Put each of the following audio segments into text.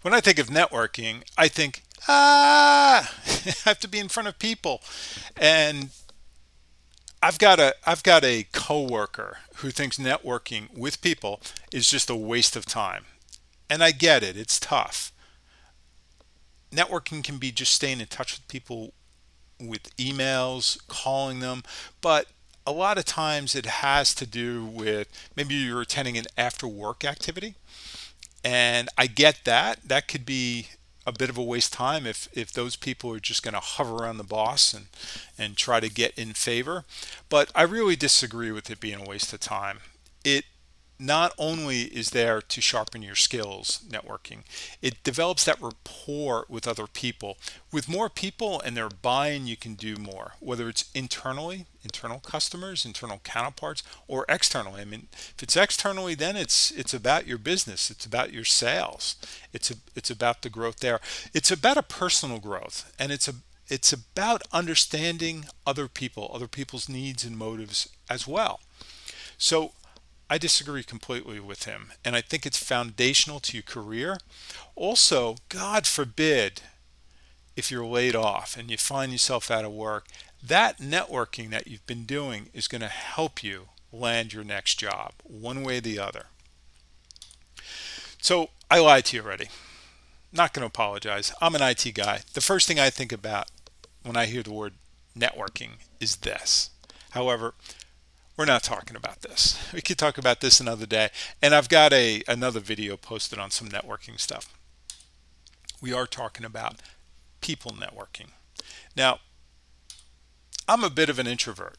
When I think of networking, I think, I have to be in front of people. And I've got a coworker who thinks networking with people is just a waste of time. And I get it, it's tough. Networking can be just staying in touch with people with emails, calling them, but a lot of times it has to do with maybe you're attending an after work activity. And I get that. That could be a bit of a waste of time if those people are just going to hover around the boss and try to get in favor. But I really disagree with it being a waste of time. It not only is there to sharpen your skills, networking, it develops that rapport with other people. With more people and their buying, you can do more, whether it's internally, internal customers, internal counterparts, or externally. I mean, if it's externally, then it's about your business, it's about your sales, it's about the growth there. It's about a personal growth, and it's about understanding other people's needs and motives as well. So I disagree completely with him, and I think it's foundational to your career. Also, God forbid if you're laid off and you find yourself out of work, that networking that you've been doing is going to help you land your next job, one way or the other. So I lied to you already. Not going to apologize. I'm an IT guy. The first thing I think about when I hear the word networking is this. However, we're not talking about this. We could talk about this another day. And I've got another video posted on some networking stuff. We are talking about people networking. Now, I'm a bit of an introvert.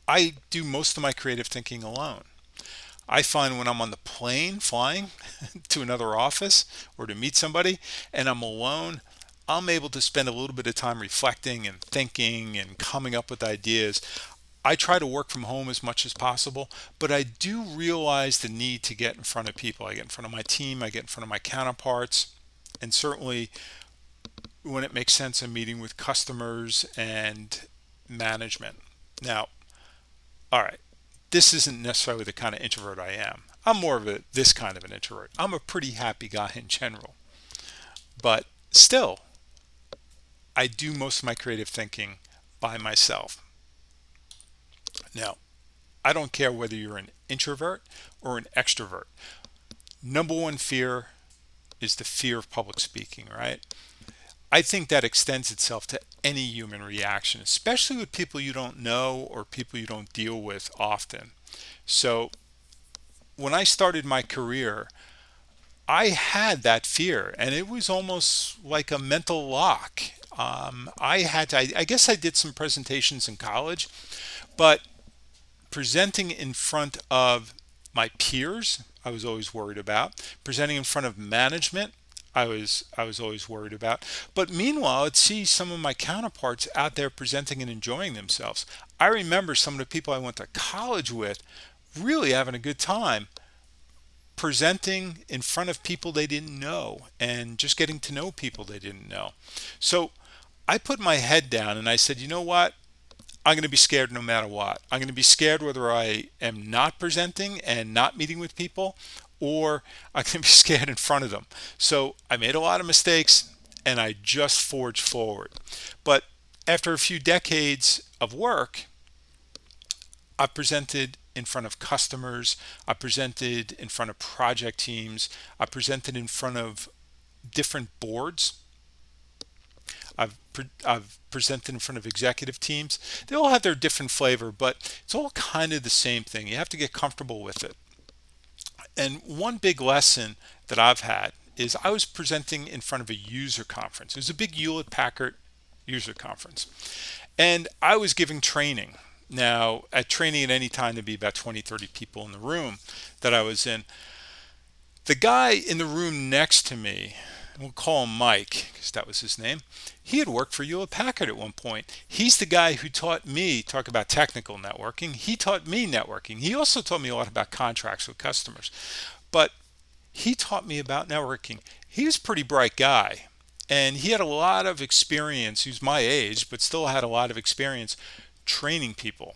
I do most of my creative thinking alone. I find when I'm on the plane flying to another office or to meet somebody and I'm alone, I'm able to spend a little bit of time reflecting and thinking and coming up with ideas. I try to work from home as much as possible, but I do realize the need to get in front of people. I get in front of my team, I get in front of my counterparts, and certainly when it makes sense, I'm meeting with customers and management. Now, all right, this isn't necessarily the kind of introvert I am. I'm more of this kind of an introvert. I'm a pretty happy guy in general, but still, I do most of my creative thinking by myself. Now, I don't care whether you're an introvert or an extrovert. Number one fear is the fear of public speaking, right? I think that extends itself to any human reaction, especially with people you don't know or people you don't deal with often. So, when I started my career, I had that fear, and it was almost like a mental lock. I guess I did some presentations in college, but presenting in front of my peers, I was always worried about. Presenting in front of management, I was always worried about. But meanwhile, I'd see some of my counterparts out there presenting and enjoying themselves. I remember some of the people I went to college with really having a good time presenting in front of people they didn't know and just getting to know people they didn't know. So I put my head down and I said, you know what? I'm going to be scared no matter what. I'm going to be scared whether I am not presenting and not meeting with people, or I'm going to be scared in front of them. So I made a lot of mistakes and I just forged forward. But after a few decades of work, I presented in front of customers, I presented in front of project teams, I presented in front of different boards. I've presented in front of executive teams. They all have their different flavor, but it's all kind of the same thing. You have to get comfortable with it. And one big lesson that I've had is I was presenting in front of a user conference. It was a big Hewlett Packard user conference. And I was giving training. Now, at training at any time, there'd be about 20, 30 people in the room that I was in. The guy in the room next to me, we'll call him Mike because that was his name. He had worked for Hewlett Packard at one point. He's the guy who taught me, talk about technical networking. He taught me networking. He also taught me a lot about contracts with customers. But he taught me about networking. He was a pretty bright guy. And he had a lot of experience. He was my age, but still had a lot of experience training people.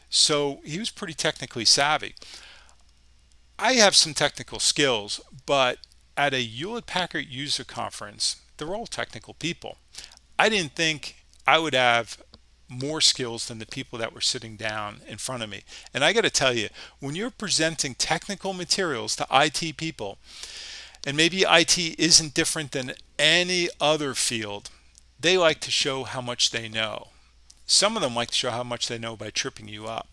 So he was pretty technically savvy. I have some technical skills, but at a Hewlett-Packard user conference, they're all technical people. I didn't think I would have more skills than the people that were sitting down in front of me. And I got to tell you, when you're presenting technical materials to IT people, and maybe IT isn't different than any other field, they like to show how much they know. Some of them like to show how much they know by tripping you up.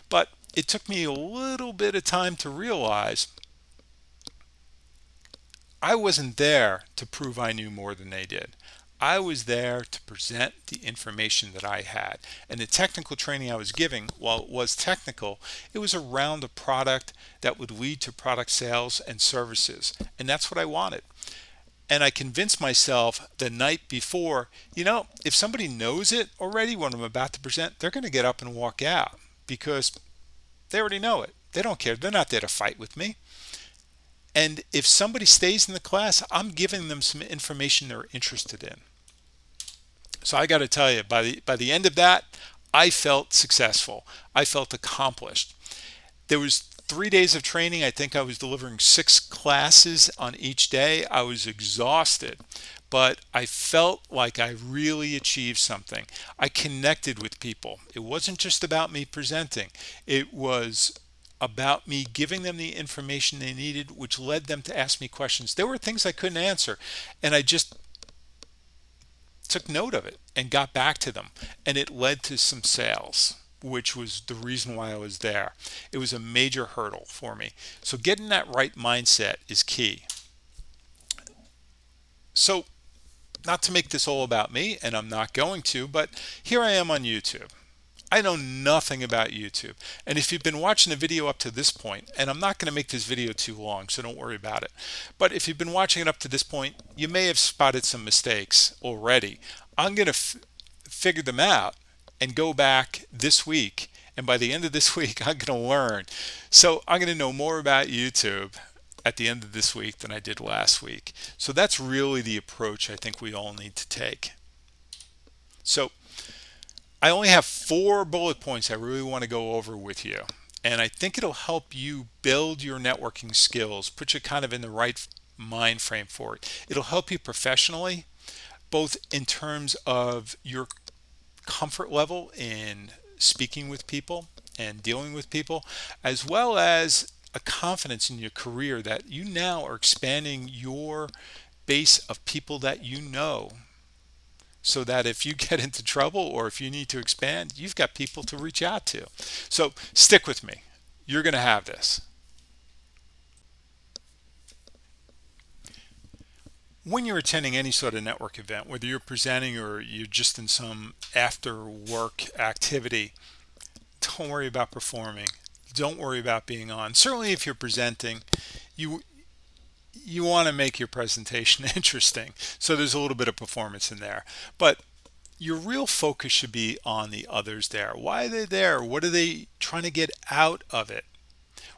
But it took me a little bit of time to realize I wasn't there to prove I knew more than they did. I was there to present the information that I had. And the technical training I was giving, while it was technical, it was around a product that would lead to product sales and services. And that's what I wanted. And I convinced myself the night before, if somebody knows it already, what I'm about to present, they're going to get up and walk out because they already know it. They don't care. They're not there to fight with me. And if somebody stays in the class, I'm giving them some information they're interested in. So I got to tell you, by the end of that, I felt successful. I felt accomplished. There was 3 days of training. I think I was delivering 6 classes on each day. I was exhausted, but I felt like I really achieved something. I connected with people. It wasn't just about me presenting. It was about me giving them the information they needed, which led them to ask me questions. There were things I couldn't answer, and I just took note of it and got back to them, and it led to some sales, which was the reason why I was there. It was a major hurdle for me. So getting that right mindset is key. So not to make this all about me, and I'm not going to, but here I am on YouTube. I know nothing about YouTube. And if you've been watching the video up to this point, and I'm not going to make this video too long, so don't worry about it. But if you've been watching it up to this point, you may have spotted some mistakes already. I'm going to figure them out and go back this week. And by the end of this week, I'm going to learn. So I'm going to know more about YouTube at the end of this week than I did last week. So that's really the approach I think we all need to take. So I only have 4 bullet points I really want to go over with you. And I think it'll help you build your networking skills, put you kind of in the right mind frame for it. It'll help you professionally, both in terms of your comfort level in speaking with people and dealing with people, as well as a confidence in your career that you now are expanding your base of people that you know, so that if you get into trouble or if you need to expand, you've got people to reach out to. So stick with me. You're going to have this. When you're attending any sort of network event, whether you're presenting or you're just in some after work activity, don't worry about performing. Don't worry about being on. Certainly if you're presenting, you want to make your presentation interesting. So there's a little bit of performance in there. But your real focus should be on the others there. Why are they there? What are they trying to get out of it?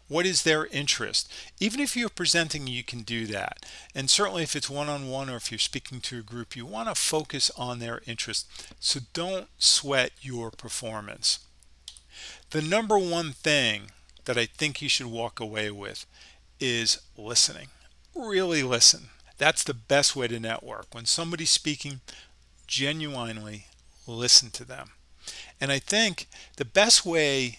What is their interest? Even if you're presenting, you can do that. And certainly if it's one-on-one or if you're speaking to a group, you want to focus on their interest. So don't sweat your performance. The number one thing that I think you should walk away with is listening. Really listen. That's the best way to network. When somebody's speaking, genuinely listen to them. And I think the best way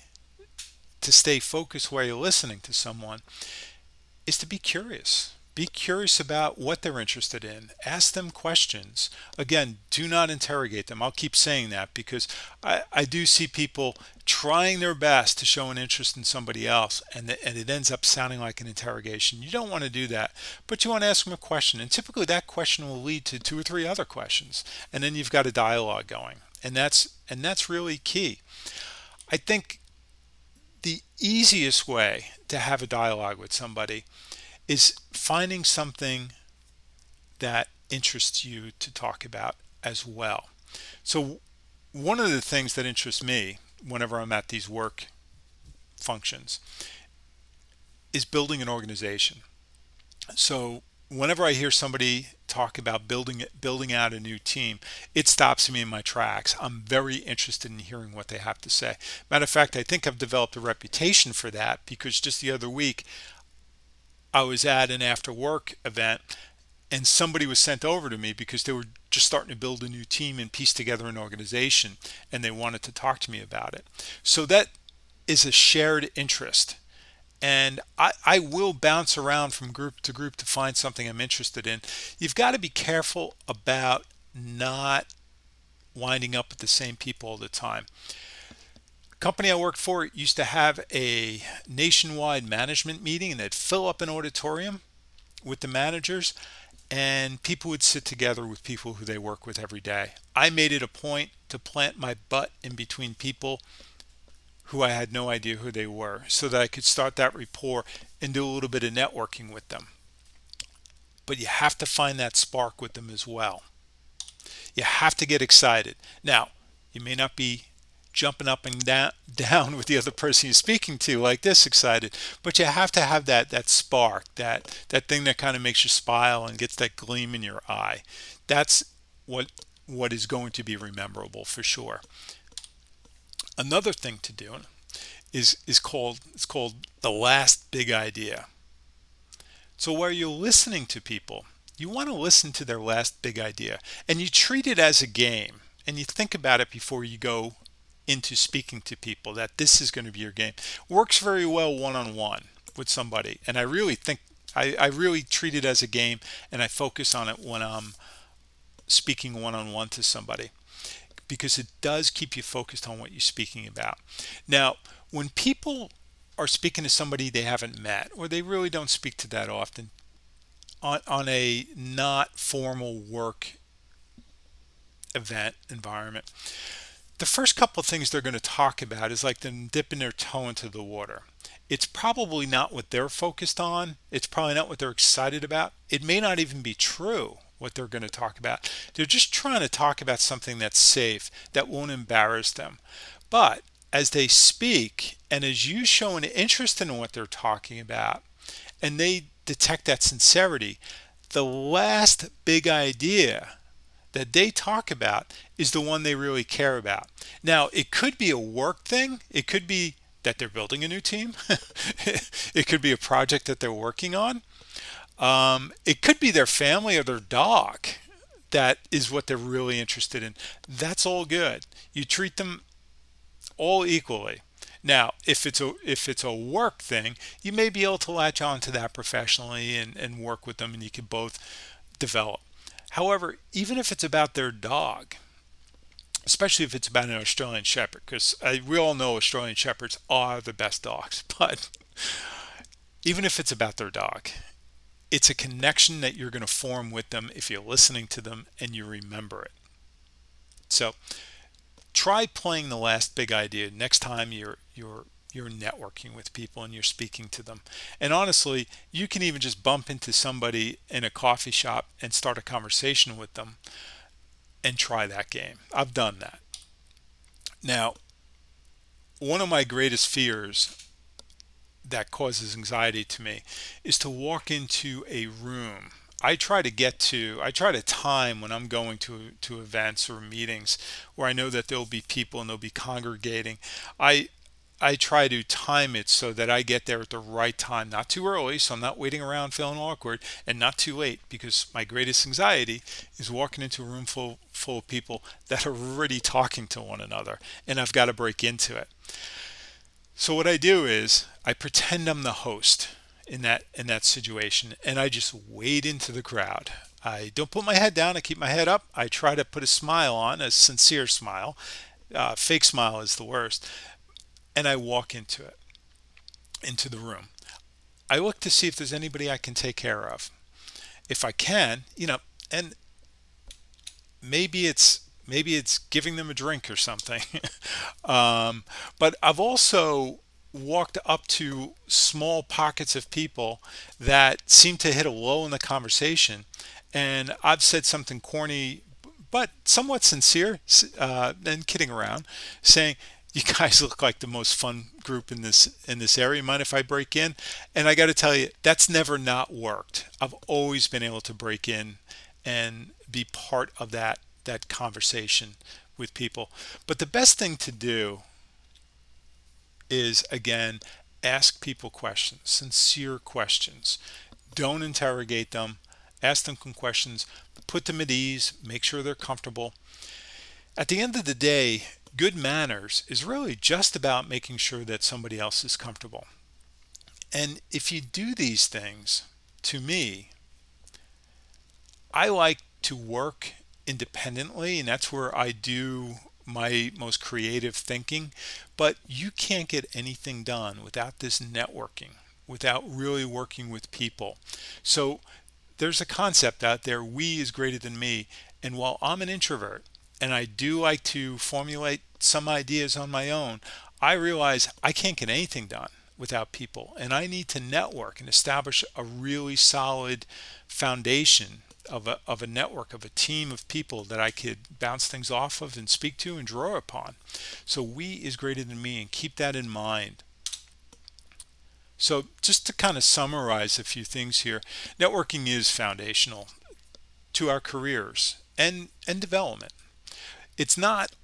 to stay focused while you're listening to someone is to be curious. Be curious about what they're interested in. Ask them questions. Again, do not interrogate them. I'll keep saying that because I do see people trying their best to show an interest in somebody else, and it ends up sounding like an interrogation. You don't want to do that, but you want to ask them a question, and typically that question will lead to 2 or 3 other questions, and then you've got a dialogue going, and that's really key. I think the easiest way to have a dialogue with somebody is finding something that interests you to talk about as well. So one of the things that interests me whenever I'm at these work functions is building an organization. So whenever I hear somebody talk about building out a new team, it stops me in my tracks. I'm very interested in hearing what they have to say. Matter of fact, I think I've developed a reputation for that because just the other week I was at an after work event, and somebody was sent over to me because they were just starting to build a new team and piece together an organization, and they wanted to talk to me about it. So that is a shared interest. And I will bounce around from group to group to find something I'm interested in. You've got to be careful about not winding up with the same people all the time. The company I worked for used to have a nationwide management meeting, and they'd fill up an auditorium with the managers, and people would sit together with people who they work with every day. I made it a point to plant my butt in between people who I had no idea who they were, so that I could start that rapport and do a little bit of networking with them. But you have to find that spark with them as well. You have to get excited. Now, you may not be jumping up and down with the other person you're speaking to like this excited, but you have to have that spark, that thing that kind of makes you smile and gets that gleam in your eye. That's what is going to be rememberable for sure. Another thing to do is called the last big idea. So where you're listening to people, you want to listen to their last big idea, and you treat it as a game, and you think about it before you go into speaking to people, that this is going to be your game. Works very well one-on-one with somebody, and I really think I really treat it as a game, and I focus on it when I'm speaking one-on-one to somebody, because it does keep you focused on what you're speaking about. Now, when people are speaking to somebody they haven't met, or they really don't speak to that often, on a not formal work event environment, the first couple of things they're going to talk about is like them dipping their toe into the water. It's probably not what they're focused on. It's probably not what they're excited about. It may not even be true what they're going to talk about. They're just trying to talk about something that's safe, that won't embarrass them. But as they speak, and as you show an interest in what they're talking about, and they detect that sincerity, the last big idea that they talk about is the one they really care about. Now, it could be a work thing. It could be that they're building a new team. It could be a project that they're working on. It could be their family or their dog. That is what they're really interested in. That's all good. You treat them all equally. Now, if it's a work thing, you may be able to latch on to that professionally and work with them, and you can both develop. However, even if it's about their dog, especially if it's about an Australian Shepherd, because we all know Australian Shepherds are the best dogs, but even if it's about their dog, it's a connection that you're going to form with them if you're listening to them and you remember it. So try playing the last big idea next time you're networking with people and you're speaking to them. And honestly, you can even just bump into somebody in a coffee shop and start a conversation with them and try that game. I've done that. Now, one of my greatest fears that causes anxiety to me is to walk into a room. I try to time when I'm going to events or meetings where I know that there'll be people and they'll be congregating. I try to time it so that I get there at the right time, not too early, so I'm not waiting around feeling awkward, and not too late, because my greatest anxiety is walking into a room full of people that are already talking to one another, and I've got to break into it. So what I do is I pretend I'm the host in that situation, and I just wade into the crowd. I don't put my head down. I keep my head up. I try to put a smile on, a sincere smile. Fake smile is the worst. And I walk into the room. I look to see if there's anybody I can take care of. If I can, and maybe it's giving them a drink or something. But I've also walked up to small pockets of people that seem to hit a low in the conversation, and I've said something corny but somewhat sincere, and kidding around, saying, "You guys look like the most fun group in this area. Mind if I break in?" And I got to tell you, that's never not worked. I've always been able to break in and be part of that conversation with people. But the best thing to do is, again, ask people questions, sincere questions. Don't interrogate them. Ask them some questions, put them at ease, make sure they're comfortable. At the end of the day, good manners is really just about making sure that somebody else is comfortable. And if you do these things, to me, I like to work independently, and that's where I do my most creative thinking. But you can't get anything done without this networking, without really working with people. So there's a concept out there, we is greater than me. And while I'm an introvert and I do like to formulate some ideas on my own, I realize I can't get anything done without people. And I need to network and establish a really solid foundation of a network, of a team of people that I could bounce things off of and speak to and draw upon. So we is greater than me, and keep that in mind. So just to kind of summarize a few things here, networking is foundational to our careers and development. It's not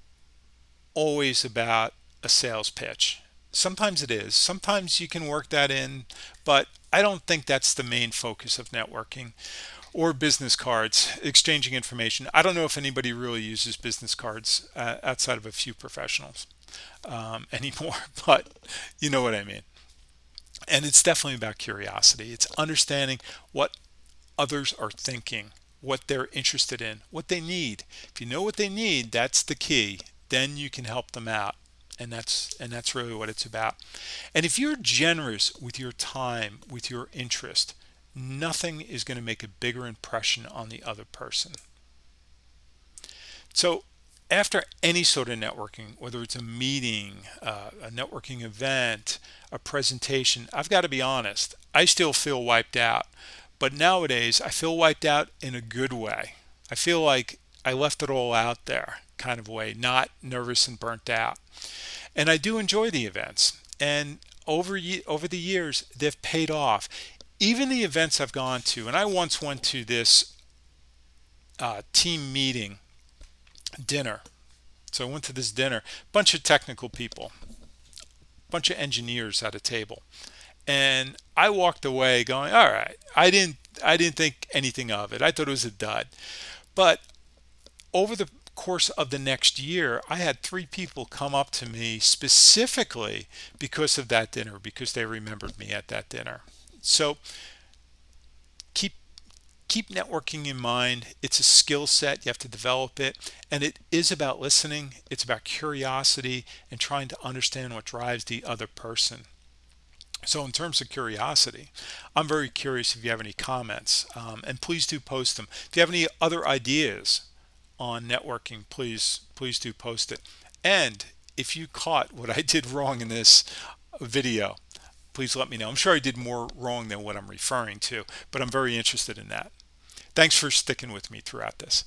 always about a sales pitch. Sometimes it is. Sometimes you can work that in, but I don't think that's the main focus of networking. Or business cards, exchanging information. I don't know if anybody really uses business cards outside of a few professionals anymore, but you know what I mean. And it's definitely about curiosity. It's understanding what others are thinking, what they're interested in, what they need. If you know what they need, that's the key. Then you can help them out. And that's really what it's about. And if you're generous with your time, with your interest, nothing is going to make a bigger impression on the other person. So after any sort of networking, whether it's a meeting, a networking event, a presentation, I've got to be honest, I still feel wiped out. But nowadays, I feel wiped out in a good way. I feel like I left it all out there kind of way, not nervous and burnt out. And I do enjoy the events. And over the years, they've paid off. Even the events I've gone to, and I once went to this team meeting dinner. So I went to this dinner, bunch of technical people, bunch of engineers at a table, and I walked away going, "All right, I didn't think anything of it. I thought it was a dud." But over the course of the next year, I had 3 people come up to me specifically because of that dinner, because they remembered me at that dinner. So keep keep networking in mind. It's a skill set. You have to develop it. And it is about listening. It's about curiosity and trying to understand what drives the other person. So in terms of curiosity, I'm very curious if you have any comments, and please do post them. If you have any other ideas on networking, please do post it. And if you caught what I did wrong in this video, please let me know. I'm sure I did more wrong than what I'm referring to, but I'm very interested in that. Thanks for sticking with me throughout this.